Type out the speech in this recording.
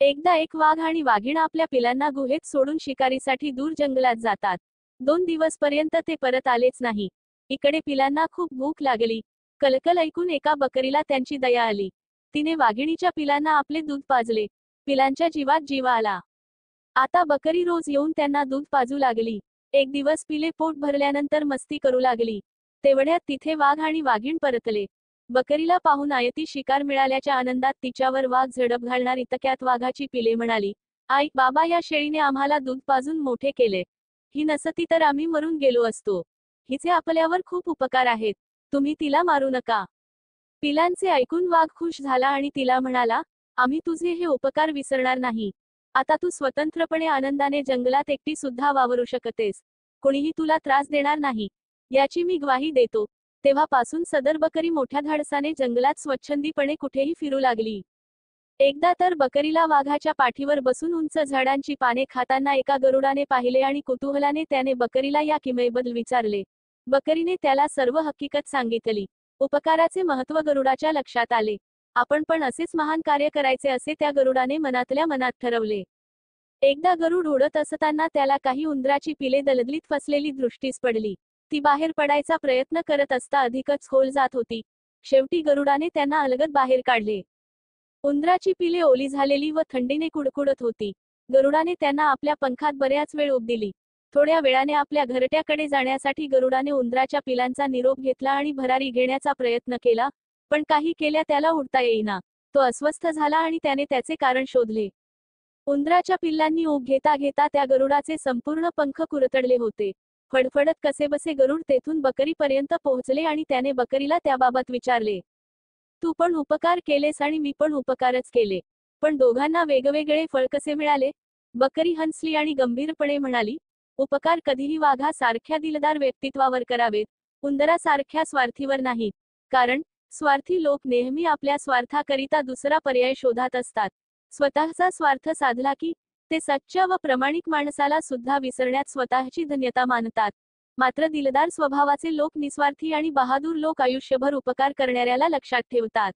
एकदा एक वाघ आणि वाघीण आपल्या पिलांना गुहेत सोडून शिकारीसाठी दूर जंगलात जातात. 2 दिवसपर्यंत ते परत आलेच नाही. इकडे पिलांना खूप भूक लागली. कलकल ऐकून एका बकरीला त्यांची दया आली. तिने वाघिणीच्या पिलांना आपले दूध पाजले. पिलांच्या जीवात जीव आला. आता बकरी रोज येऊन त्यांना दूध पाजू लागली. एक दिवस पिले पोट भरल्यानंतर मस्ती करू लागली. तेवढ्यात तिथे वाघ आणि वाघीण परतले. बकरीला पाहून आयती शिकार मिळाल्याच्या आनंदात तिच्यावर वाघ झडप घालणार इतक्यात वाघाची पिले म्हणाली, आई बाबा, या शेळीने आम्हाला दूध पाजून मोठे केले. ही नसती तर आम्ही मरून गेलो असतो. हिचे आपल्यावर खूप उपकार आहेत. तुम्ही तिला मारू नका. पिलांचे ऐकून वाघ खुश झाला आणि तिला म्हणाला, आम्ही तुझे हे उपकार विसरणार नाही. आता तू स्वतंत्रपणे आनंदाने जंगलात एकटी सुद्धा वावरू शकतेस. कोणीही तुला त्रास देणार नाही, याची मी ग्वाही देतो. तेव्हापासून सदर बकरी मोठ्या धाडसाने जंगलात स्वच्छंदीपणे कुठेही फिरू लागली. एकदा तर बकरीला वाघाच्या पाठीवर बसून उंच झाडांची पाने खाताना एका गरुडाने पाहिले आणि कुतूहलाने त्याने बकरीला या किमयेबद्दल विचारले. बकरीने त्याला सर्व हकीकत सांगितली. उपकाराचे महत्त्व गरुडाच्या लक्षात आले. आपण पण असेच महान कार्य करायचे असे त्या गरुडाने मनातल्या मनात ठरवले. एकदा गरुड उडत असताना त्याला काही उंदराची पिले दलदलीत फसलेली दृष्टीस पडली. ती बाहेर पडायचा प्रयत्न करत असता अधिकच खोल जात होती. शेवटी गरुडाने त्यांना अलगद बाहेर काढले. उंदराची पिले ओली झालेली व थंडीने कुडकुडत होती. गरुडाने त्यांना आपल्या पंखात बऱ्याच वेळ उब दिली. थोड्या वेळाने आपल्या घरट्याकडे जाण्यासाठी गरुडाने उंदराच्या पिलांचा निरोप घेतला आणि भरारी घेण्याचा प्रयत्न केला, पण काही केल्या त्याला उडता येईना. तो अस्वस्थ झाला आणि त्याने त्याचे कारण शोधले. उंदराच्या पिल्लांनी ऊब घेता घेता त्या गरुडाचे संपूर्ण पंख कुरतडले होते. फडफडत कसेबसे गरुड तेथून बकरीपर्यंत पोहोचले आणि त्याने बकरीला त्याबाबत विचारले. तू पण उपकार केलेस आणि मी पण उपकारच केले, पण दोघांना वेगवेगळे फळ कसे मिळाले? बकरी हंसली आणि गंभीरपणे म्हणाली, उपकार कधीही वाघासारख्या दिलदार व्यक्तित्वावर करावेत, उंदरासारख्या स्वार्थीवर नाहीत. कारण स्वार्थी लोक नेहमी आपल्या स्वार्थाकरिता दुसरा पर्याय शोधत असतात. स्वतःचा स्वार्थ साधला की ते सच्चा व प्रामाणिक माणसाला सुद्धा विसरण्यात स्वतःची धन्यता मानतात. मात्र दिलदार स्वभावाचे लोक निस्वार्थी आणि बहादूर लोक आयुष्यभर उपकार करणाऱ्याला लक्षात ठेवतात.